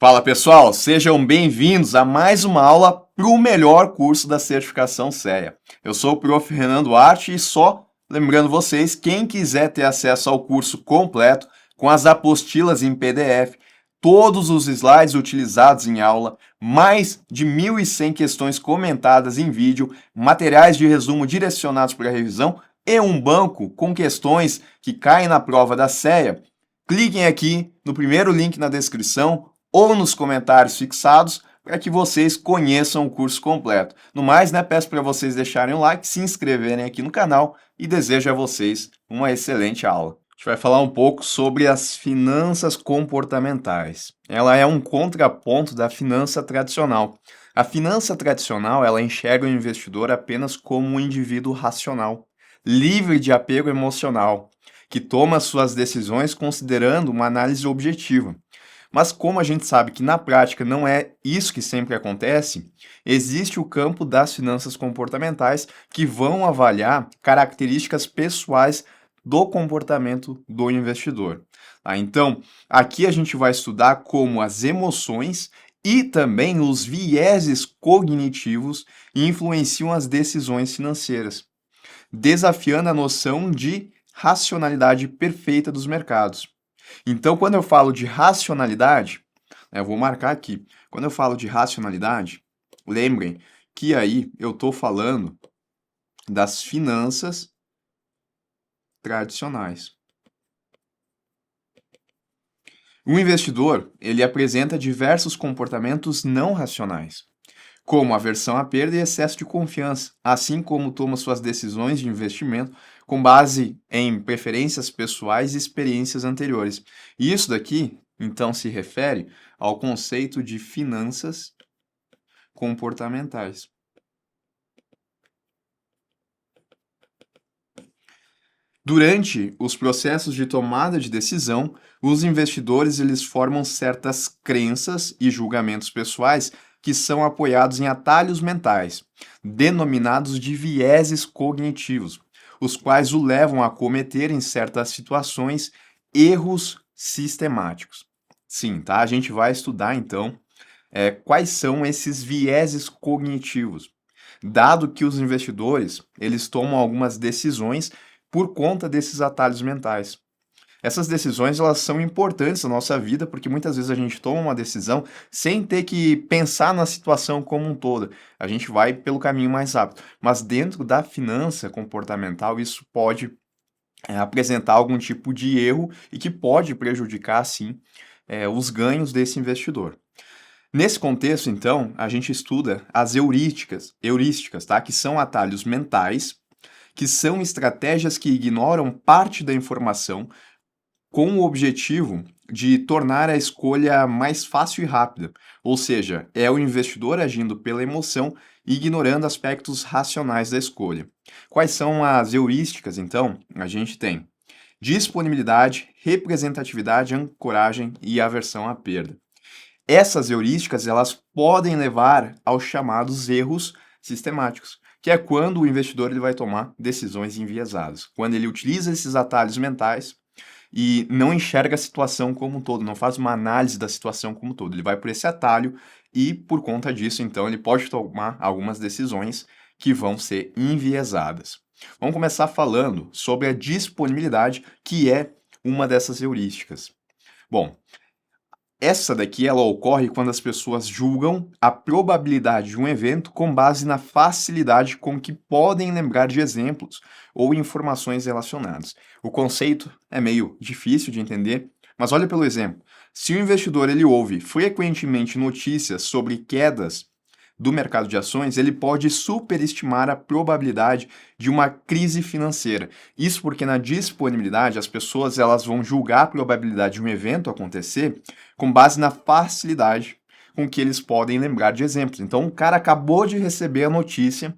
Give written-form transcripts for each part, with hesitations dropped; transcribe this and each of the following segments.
Fala pessoal, sejam bem-vindos a mais uma aula para o melhor curso da certificação CEA. Eu sou o Prof. Renan Duarte e só lembrando vocês, quem quiser ter acesso ao curso completo, com as apostilas em PDF, todos os slides utilizados em aula, mais de 1.100 questões comentadas em vídeo, materiais de resumo direcionados para a revisão e um banco com questões que caem na prova da CEA, cliquem aqui no primeiro link na descrição ou nos comentários fixados para que vocês conheçam o curso completo. No mais, peço para vocês deixarem o like, se inscreverem aqui no canal e desejo a vocês uma excelente aula. A gente vai falar um pouco sobre as finanças comportamentais. Ela é um contraponto da finança tradicional. A finança tradicional, ela enxerga o investidor apenas como um indivíduo racional, livre de apego emocional, que toma suas decisões considerando uma análise objetiva. Mas como a gente sabe que na prática não é isso que sempre acontece, existe o campo das finanças comportamentais que vão avaliar características pessoais do comportamento do investidor. Então, aqui a gente vai estudar como as emoções e também os vieses cognitivos influenciam as decisões financeiras, desafiando a noção de racionalidade perfeita dos mercados. Então, quando eu falo de racionalidade, eu vou marcar aqui. Quando eu falo de racionalidade, lembrem que aí eu estou falando das finanças tradicionais. O investidor, ele apresenta diversos comportamentos não racionais, como aversão à perda e excesso de confiança, assim como toma suas decisões de investimento com base em preferências pessoais e experiências anteriores. E isso daqui, então, se refere ao conceito de finanças comportamentais. Durante os processos de tomada de decisão, os investidores eles formam certas crenças e julgamentos pessoais que são apoiados em atalhos mentais, denominados de vieses cognitivos, os quais o levam a cometer em certas situações erros sistemáticos. Sim, tá? A gente vai estudar então quais são esses vieses cognitivos, dado que os investidores eles tomam algumas decisões por conta desses atalhos mentais. Essas decisões elas são importantes na nossa vida porque muitas vezes a gente toma uma decisão sem ter que pensar na situação como um todo. A gente vai pelo caminho mais rápido. Mas dentro da finança comportamental isso pode apresentar algum tipo de erro e que pode prejudicar, sim, os ganhos desse investidor. Nesse contexto, então, a gente estuda as heurísticas, tá? Que são atalhos mentais, que são estratégias que ignoram parte da informação com o objetivo de tornar a escolha mais fácil e rápida, ou seja, é o investidor agindo pela emoção e ignorando aspectos racionais da escolha. Quais são as heurísticas, então? A gente tem disponibilidade, representatividade, ancoragem e aversão à perda. Essas heurísticas elas podem levar aos chamados erros sistemáticos, que é quando o investidor ele vai tomar decisões enviesadas, quando ele utiliza esses atalhos mentais e não enxerga a situação como um todo, não faz uma análise da situação como um todo. Ele vai por esse atalho e, por conta disso, então, ele pode tomar algumas decisões que vão ser enviesadas. Vamos começar falando sobre a disponibilidade, que é uma dessas heurísticas. Bom, essa daqui ela ocorre quando as pessoas julgam a probabilidade de um evento com base na facilidade com que podem lembrar de exemplos ou informações relacionadas. O conceito é meio difícil de entender, mas olha pelo exemplo. Se o investidor ele ouve frequentemente notícias sobre quedas do mercado de ações, ele pode superestimar a probabilidade de uma crise financeira. Isso porque na disponibilidade as pessoas elas vão julgar a probabilidade de um evento acontecer com base na facilidade com que eles podem lembrar de exemplos. Então, o cara acabou de receber a notícia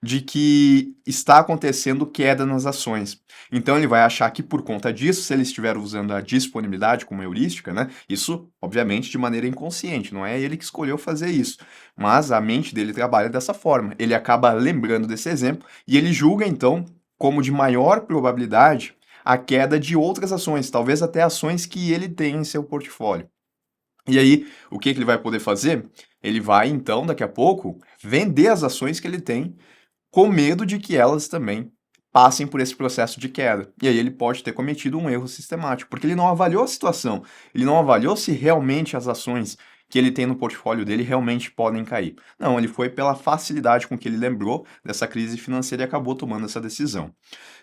de que está acontecendo queda nas ações. Então ele vai achar que por conta disso, se ele estiver usando a disponibilidade como heurística, isso obviamente de maneira inconsciente, não é ele que escolheu fazer isso, mas a mente dele trabalha dessa forma. Ele acaba lembrando desse exemplo e ele julga então como de maior probabilidade a queda de outras ações, talvez até ações que ele tem em seu portfólio. E aí, o que que ele vai poder fazer? Ele vai, então, daqui a pouco, vender as ações que ele tem com medo de que elas também passem por esse processo de queda. E aí ele pode ter cometido um erro sistemático, porque ele não avaliou a situação, ele não avaliou se realmente as ações que ele tem no portfólio dele realmente podem cair. Não, ele foi pela facilidade com que ele lembrou dessa crise financeira e acabou tomando essa decisão.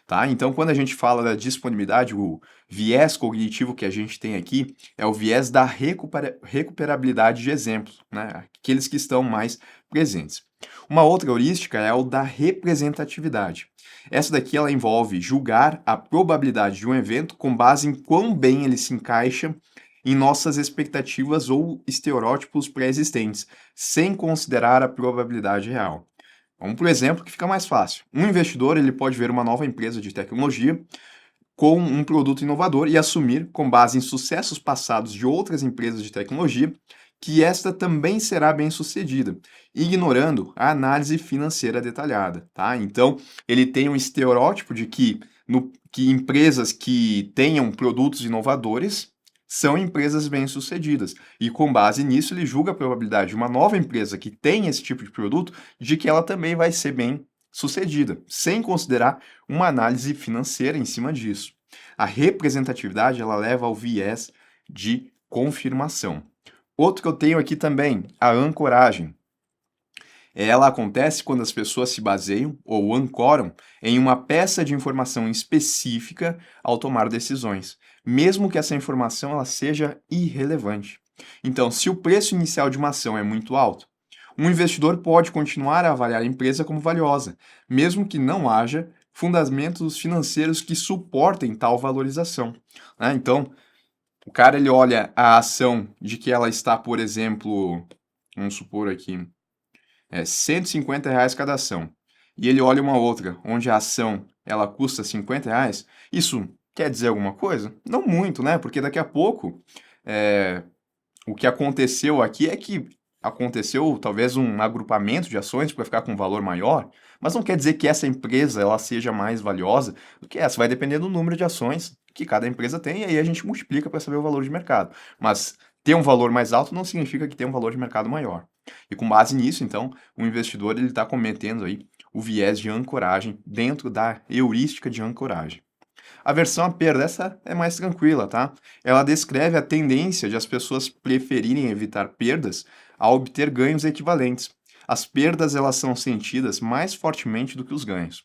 Tá? Então, quando a gente fala da disponibilidade, o viés cognitivo que a gente tem aqui é o viés da recuperabilidade de exemplos, né? Aqueles que estão mais presentes. Uma outra heurística é o da representatividade. Essa daqui ela envolve julgar a probabilidade de um evento com base em quão bem ele se encaixa em nossas expectativas ou estereótipos pré-existentes, sem considerar a probabilidade real. Vamos para o exemplo que fica mais fácil. Um investidor ele pode ver uma nova empresa de tecnologia com um produto inovador e assumir, com base em sucessos passados de outras empresas de tecnologia, que esta também será bem-sucedida, ignorando a análise financeira detalhada, tá? Então, ele tem um estereótipo de que empresas que tenham produtos inovadores são empresas bem-sucedidas. E com base nisso, ele julga a probabilidade de uma nova empresa que tem esse tipo de produto de que ela também vai ser bem-sucedida, sem considerar uma análise financeira em cima disso. A representatividade, ela leva ao viés de confirmação. Outro que eu tenho aqui também, a ancoragem. Ela acontece quando as pessoas se baseiam ou ancoram em uma peça de informação específica ao tomar decisões, mesmo que essa informação ela seja irrelevante. Então, se o preço inicial de uma ação é muito alto, um investidor pode continuar a avaliar a empresa como valiosa, mesmo que não haja fundamentos financeiros que suportem tal valorização, né? Então, o cara ele olha a ação de que ela está, por exemplo, vamos supor aqui, R$ 150 cada ação, e ele olha uma outra, onde a ação ela custa R$ 50, isso quer dizer alguma coisa? Não muito, né? Porque daqui a pouco, é, o que aconteceu aqui é que aconteceu talvez um agrupamento de ações para ficar com um valor maior, mas não quer dizer que essa empresa ela seja mais valiosa do que essa. Vai depender do número de ações que cada empresa tem, e aí a gente multiplica para saber o valor de mercado. Mas ter um valor mais alto não significa que tem um valor de mercado maior. E com base nisso, então, o investidor ele está cometendo aí o viés de ancoragem dentro da heurística de ancoragem. A versão à perda, essa é mais tranquila, tá? Ela descreve a tendência de as pessoas preferirem evitar perdas a obter ganhos equivalentes. As perdas, elas são sentidas mais fortemente do que os ganhos.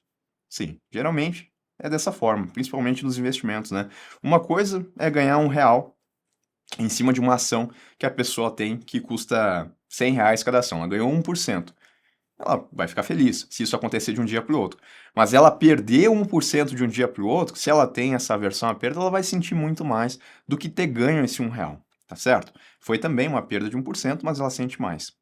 Sim, geralmente é dessa forma, principalmente nos investimentos, né? Uma coisa é ganhar R$ 1 em cima de uma ação que a pessoa tem que custa R$ 100 cada ação. Ela ganhou 1%. Ela vai ficar feliz se isso acontecer de um dia para o outro. Mas ela perder 1% de um dia para o outro, se ela tem essa aversão à perda, ela vai sentir muito mais do que ter ganho esse R$ 1, tá certo? Foi também uma perda de 1%, mas ela sente mais.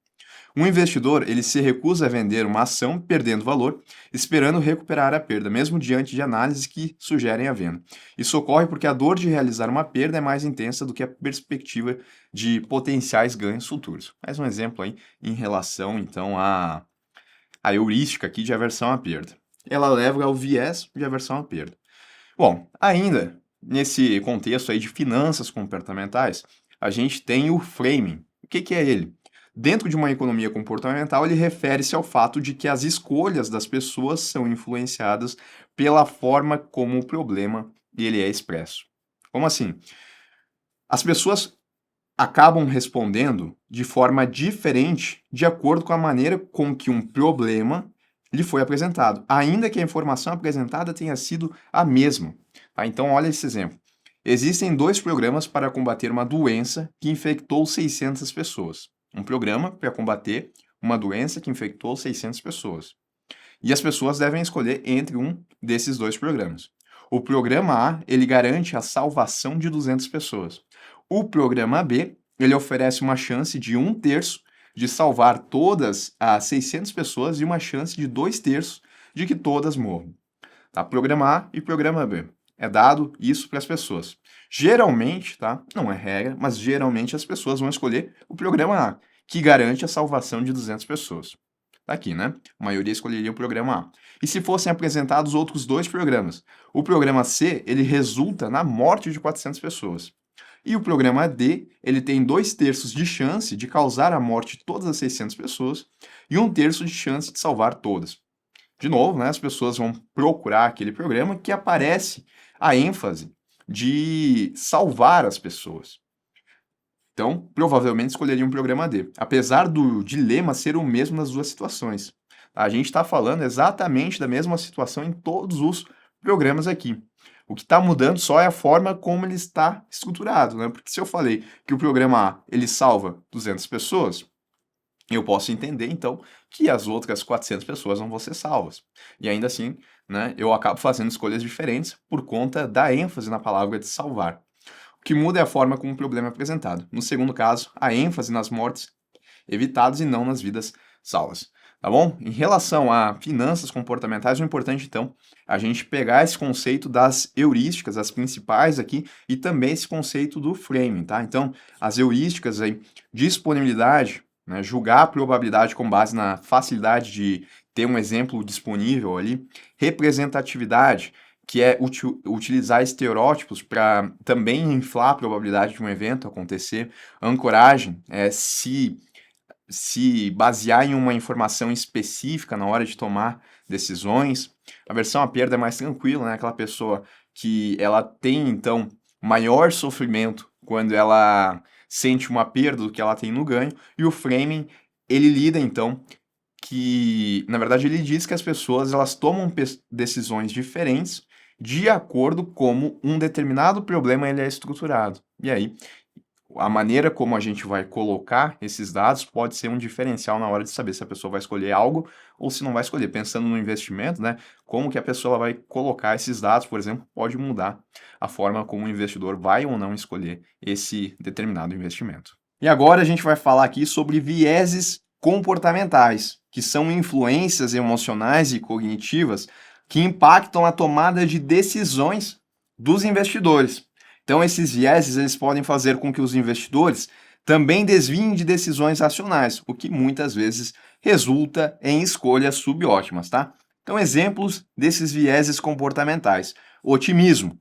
Um investidor, ele se recusa a vender uma ação perdendo valor, esperando recuperar a perda, mesmo diante de análises que sugerem a venda. Isso ocorre porque a dor de realizar uma perda é mais intensa do que a perspectiva de potenciais ganhos futuros. Mais um exemplo aí em relação, então, a heurística aqui de aversão à perda. Ela leva ao viés de aversão à perda. Bom, ainda nesse contexto aí de finanças comportamentais, a gente tem o framing. O que é ele? Dentro de uma economia comportamental, ele refere-se ao fato de que as escolhas das pessoas são influenciadas pela forma como o problema ele é expresso. Como assim? As pessoas acabam respondendo de forma diferente de acordo com a maneira com que um problema lhe foi apresentado, ainda que a informação apresentada tenha sido a mesma. Tá? Então, olha esse exemplo. Existem dois programas para combater uma doença que infectou 600 pessoas. Um programa para combater uma doença que infectou 600 pessoas. E as pessoas devem escolher entre um desses dois programas. O programa A, ele garante a salvação de 200 pessoas. O programa B, ele oferece uma chance de 1/3 de salvar todas as 600 pessoas e uma chance de 2/3 de que todas morram. Tá? Programa A e programa B. É dado isso para as pessoas. Geralmente, tá? Não é regra, mas geralmente as pessoas vão escolher o programa A, que garante a salvação de 200 pessoas. Tá aqui, né? A maioria escolheria o programa A. E se fossem apresentados outros dois programas? O programa C, ele resulta na morte de 400 pessoas. E o programa D, ele tem 2/3 de chance de causar a morte de todas as 600 pessoas e 1/3 de chance de salvar todas. De novo, né, as pessoas vão procurar aquele programa que aparece a ênfase de salvar as pessoas. Então, provavelmente escolheria um programa D, apesar do dilema ser o mesmo nas duas situações. A gente está falando exatamente da mesma situação em todos os programas aqui. O que está mudando só é a forma como ele está estruturado, né? Porque se eu falei que o programa A ele salva 200 pessoas, eu posso entender, então, que as outras 400 pessoas não vão ser salvas. E ainda assim, né, eu acabo fazendo escolhas diferentes por conta da ênfase na palavra de salvar. O que muda é a forma como o problema é apresentado. No segundo caso, a ênfase nas mortes evitadas e não nas vidas salvas. Tá bom? Em relação a finanças comportamentais, o importante, então, é a gente pegar esse conceito das heurísticas, as principais aqui, e também esse conceito do framing, tá? Então, as heurísticas aí, disponibilidade, né, julgar a probabilidade com base na facilidade de ter um exemplo disponível ali, representatividade, que é utilizar estereótipos para também inflar a probabilidade de um evento acontecer, ancoragem, se basear em uma informação específica na hora de tomar decisões. A aversão à perda é mais tranquila, né? Aquela pessoa que ela tem, então, maior sofrimento quando ela sente uma perda do que ela tem no ganho. E o framing, ele lida, então, que, na verdade, ele diz que as pessoas elas tomam decisões diferentes de acordo como um determinado problema ele é estruturado. E aí, a maneira como a gente vai colocar esses dados pode ser um diferencial na hora de saber se a pessoa vai escolher algo ou se não vai escolher. Pensando no investimento, né, como que a pessoa vai colocar esses dados, por exemplo, pode mudar a forma como o investidor vai ou não escolher esse determinado investimento. E agora a gente vai falar aqui sobre vieses comportamentais, que são influências emocionais e cognitivas que impactam a tomada de decisões dos investidores. Então, esses vieses eles podem fazer com que os investidores também desviem de decisões racionais, o que muitas vezes resulta em escolhas subótimas, tá? Então, exemplos desses vieses comportamentais. Otimismo.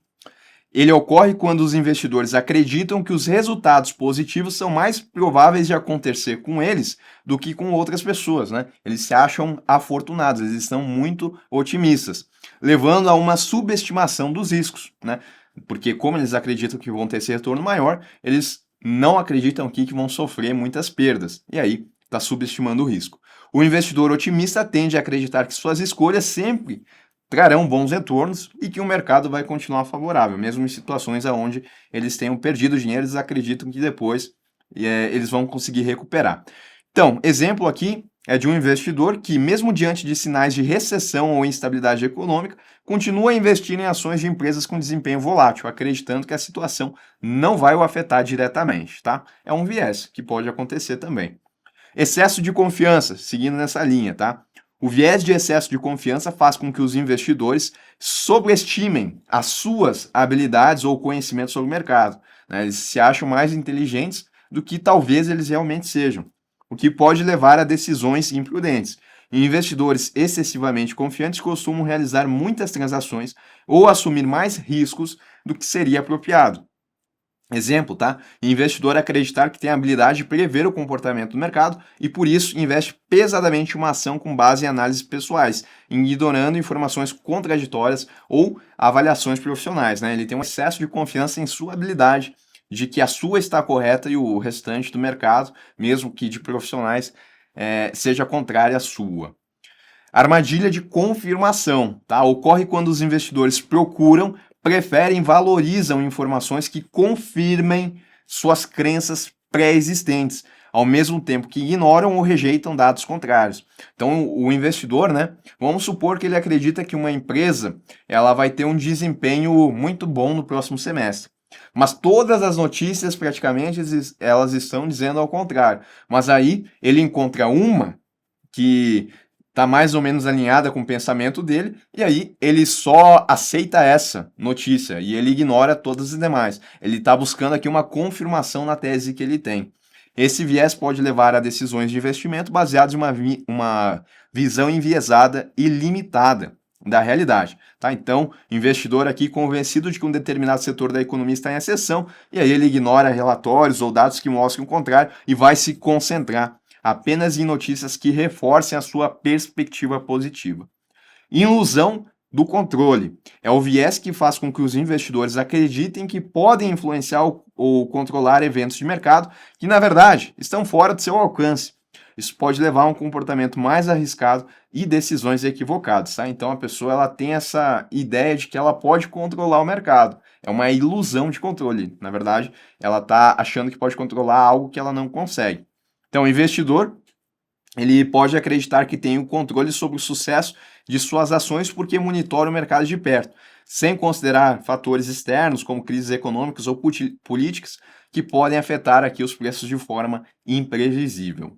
Ele ocorre quando os investidores acreditam que os resultados positivos são mais prováveis de acontecer com eles do que com outras pessoas, né? Eles se acham afortunados, eles estão muito otimistas, levando a uma subestimação dos riscos, né? Porque como eles acreditam que vão ter esse retorno maior, eles não acreditam aqui que vão sofrer muitas perdas. E aí está subestimando o risco. O investidor otimista tende a acreditar que suas escolhas sempre trarão bons retornos e que o mercado vai continuar favorável, mesmo em situações onde eles tenham perdido dinheiro, eles acreditam que depois eles vão conseguir recuperar. Então, exemplo aqui é de um investidor que, mesmo diante de sinais de recessão ou instabilidade econômica, continua a investir em ações de empresas com desempenho volátil, acreditando que a situação não vai o afetar diretamente, tá? É um viés que pode acontecer também. Excesso de confiança, seguindo nessa linha, tá? O viés de excesso de confiança faz com que os investidores sobreestimem as suas habilidades ou conhecimentos sobre o mercado, né? Eles se acham mais inteligentes do que talvez eles realmente sejam, o que pode levar a decisões imprudentes. Investidores excessivamente confiantes costumam realizar muitas transações ou assumir mais riscos do que seria apropriado. Exemplo, tá? Investidor acreditar que tem a habilidade de prever o comportamento do mercado e, por isso, investe pesadamente em uma ação com base em análises pessoais, ignorando informações contraditórias ou avaliações profissionais, né? Ele tem um excesso de confiança em sua habilidade de que a sua está correta e o restante do mercado, mesmo que de profissionais, seja contrária à sua. Armadilha de confirmação, tá? Ocorre quando os investidores procuram, preferem, valorizam informações que confirmem suas crenças pré-existentes, ao mesmo tempo que ignoram ou rejeitam dados contrários. Então, o investidor, né? Vamos supor que ele acredita que uma empresa ela vai ter um desempenho muito bom no próximo semestre. Mas todas as notícias, praticamente, elas estão dizendo ao contrário. Mas aí ele encontra uma que está mais ou menos alinhada com o pensamento dele, e aí ele só aceita essa notícia e ele ignora todas as demais. Ele está buscando aqui uma confirmação na tese que ele tem. Esse viés pode levar a decisões de investimento baseadas em uma visão enviesada e limitada, da realidade, tá? Então, investidor aqui convencido de que um determinado setor da economia está em recessão, e aí ele ignora relatórios ou dados que mostrem o contrário e vai se concentrar apenas em notícias que reforcem a sua perspectiva positiva. Ilusão do controle. É o viés que faz com que os investidores acreditem que podem influenciar ou controlar eventos de mercado que, na verdade, estão fora do seu alcance. Isso pode levar a um comportamento mais arriscado e decisões equivocadas, tá? Então a pessoa ela tem essa ideia de que ela pode controlar o mercado. É uma ilusão de controle. Na verdade, ela está achando que pode controlar algo que ela não consegue. Então, o investidor ele pode acreditar que tem o controle sobre o sucesso de suas ações porque monitora o mercado de perto, sem considerar fatores externos como crises econômicas ou políticas que podem afetar aqui os preços de forma imprevisível.